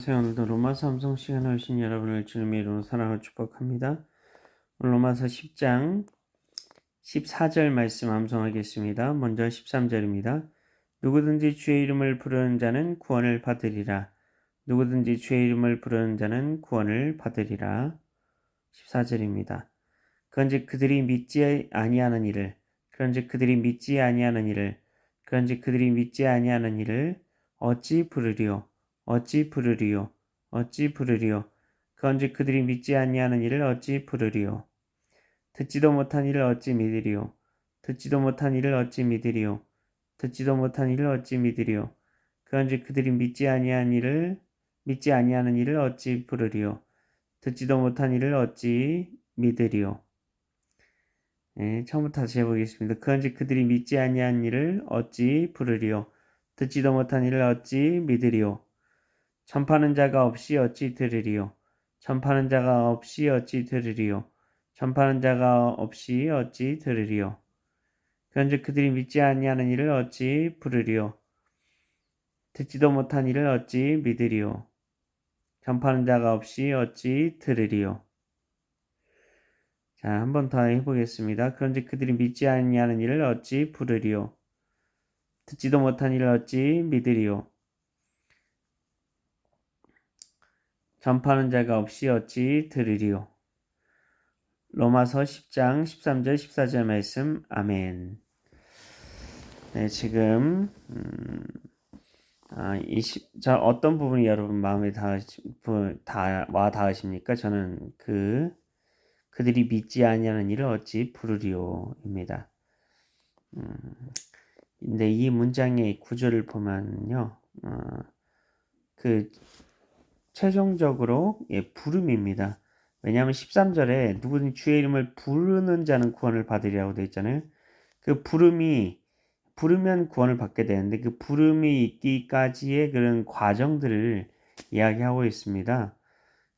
오늘도 로마서 암송 시간에 오신 여러분을 주님의 이름으로 사랑하고 축복합니다. 오늘 로마서 10장 14절 말씀 암송하겠습니다. 먼저 13절입니다. 누구든지 주의 이름을 부르는 자는 구원을 받으리라. 누구든지 주의 이름을 부르는 자는 구원을 받으리라. 14절입니다. 그런즉 그들이 믿지 아니하는 일을 그런즉 그들이 믿지 아니하는 일을 그런즉 그들이 믿지 아니하는 일을 어찌 부르리요 어찌 부르리요 어찌 부르리요 그런즉 그들이 믿지 아니하는 일을 어찌 부르리요 듣지도 못한 일을 어찌 믿으리요 듣지도 못한 일을 어찌 믿으리요 듣지도 못한 일을 어찌 믿으리요 그런즉 그들이 믿지 아니하는 일을 어찌 부르리요 듣지도 못한 일을 어찌 믿으리요. 네, 처음부터 다시 해보겠습니다. 그런즉 그들이 믿지 아니한 일을 어찌 부르리요. 듣지도 못한 일을 어찌 믿으리요. 전파하는 자가 없이 어찌 들으리요. 전파하는 자가 없이 어찌 들으리요. 전파하는 자가 없이 어찌 들으리요. 그런즉 그들이 믿지 아니하는 일을 어찌 부르리요. 듣지도 못한 일을 어찌 믿으리요. 전파하는 자가 없이 어찌 들으리요. 자, 한 번 더 해보겠습니다. 그런즉 그들이 믿지 아니하는 일을 어찌 부르리요. 듣지도 못한 일을 어찌 믿으리요. 전파하는 자가 없이 어찌 들으리요. 로마서 10장 13절 14절 말씀 아멘. 네, 지금 어떤 부분이 여러분 마음에 와 닿으십니까? 저는 그들이 믿지 아니하는 일을 어찌 부르리요입니다. 근데 이 문장의 구조를 보면요, 최종적으로 부름입니다. 왜냐하면 13절에 누구든지 주의 이름을 부르는 자는 구원을 받으리라고 되어 있잖아요. 그 부르면 구원을 받게 되는데 그 부름이 있기까지의 그런 과정들을 이야기하고 있습니다.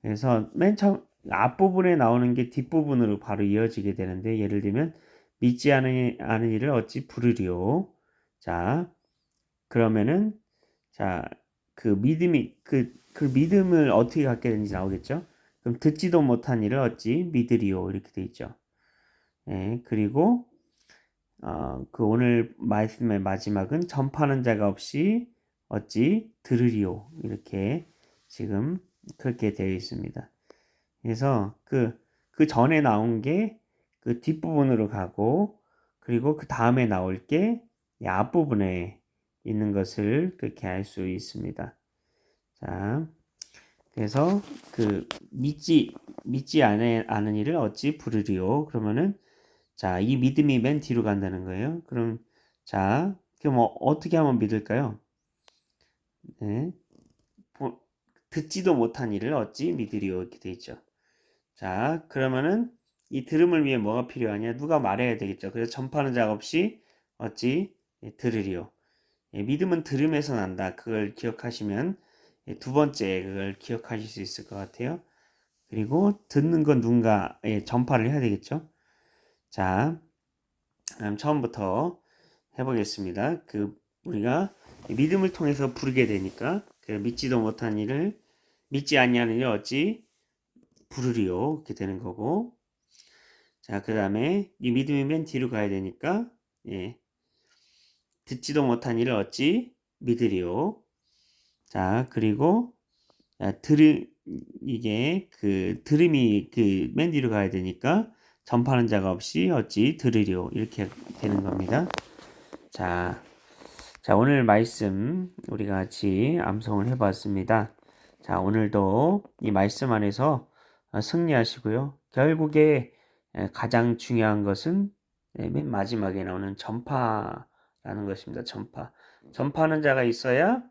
그래서 맨 처음 앞부분에 나오는 게 뒷부분으로 바로 이어지게 되는데, 예를 들면 믿지 않은 일을 어찌 부르리요. 자, 그러면은 그 믿음을 어떻게 갖게 되는지 나오겠죠. 그럼 듣지도 못한 일을 어찌 믿으리요, 이렇게 돼 있죠. 예, 그리고 그 오늘 말씀의 마지막은 전파하는 자가 없이 어찌 들으리요, 이렇게 지금 그렇게 되어 있습니다. 그래서 그 전에 나온 게 그 뒷부분으로 가고, 그리고 그 다음에 나올 게 앞부분에 있는 것을 그렇게 알 수 있습니다. 자, 그래서 믿지 않은 일을 어찌 부르리요. 그러면은 이 믿음이 맨 뒤로 간다는 거예요. 그럼 어떻게 하면 믿을까요? 네. 듣지도 못한 일을 어찌 믿으리요, 이렇게 돼 있죠. 자, 그러면은 이 들음을 위해 뭐가 필요하냐? 누가 말해야 되겠죠. 그래서 전파하는 자가 없이 어찌 들으리요. 믿음은 들음에서 난다. 그걸 기억하시면 두 번째 그걸 기억하실 수 있을 것 같아요. 그리고 듣는 건 누군가 전파를 해야 되겠죠. 자, 그럼 처음부터 해보겠습니다. 우리가 믿음을 통해서 부르게 되니까 믿지 아니하는 일을 어찌 부르리요, 이렇게 되는 거고, 자, 그 다음에 이 믿음이 맨 뒤로 가야 되니까 듣지도 못한 일을 어찌 믿으리요. 자, 그리고 들음이 맨 뒤로 가야 되니까 전파하는 자가 없이 어찌 들으리요, 이렇게 되는 겁니다. 자, 오늘 말씀 우리가 같이 암송을 해봤습니다. 자, 오늘도 이 말씀 안에서 승리하시고요. 결국에 가장 중요한 것은 맨 마지막에 나오는 전파라는 것입니다. 전파하는 자가 있어야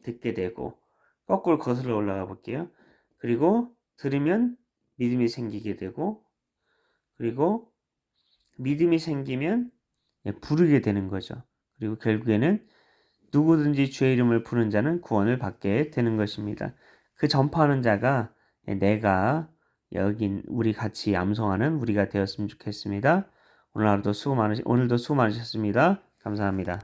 듣게 되고, 거꾸로 거슬러 올라가 볼게요. 그리고 들으면 믿음이 생기게 되고, 그리고 믿음이 생기면 부르게 되는 거죠. 그리고 결국에는 누구든지 주의 이름을 부르는 자는 구원을 받게 되는 것입니다. 그 전파하는 자가 내가 우리 같이 암송하는 우리가 되었으면 좋겠습니다. 오늘도 수고 많으셨습니다. 감사합니다.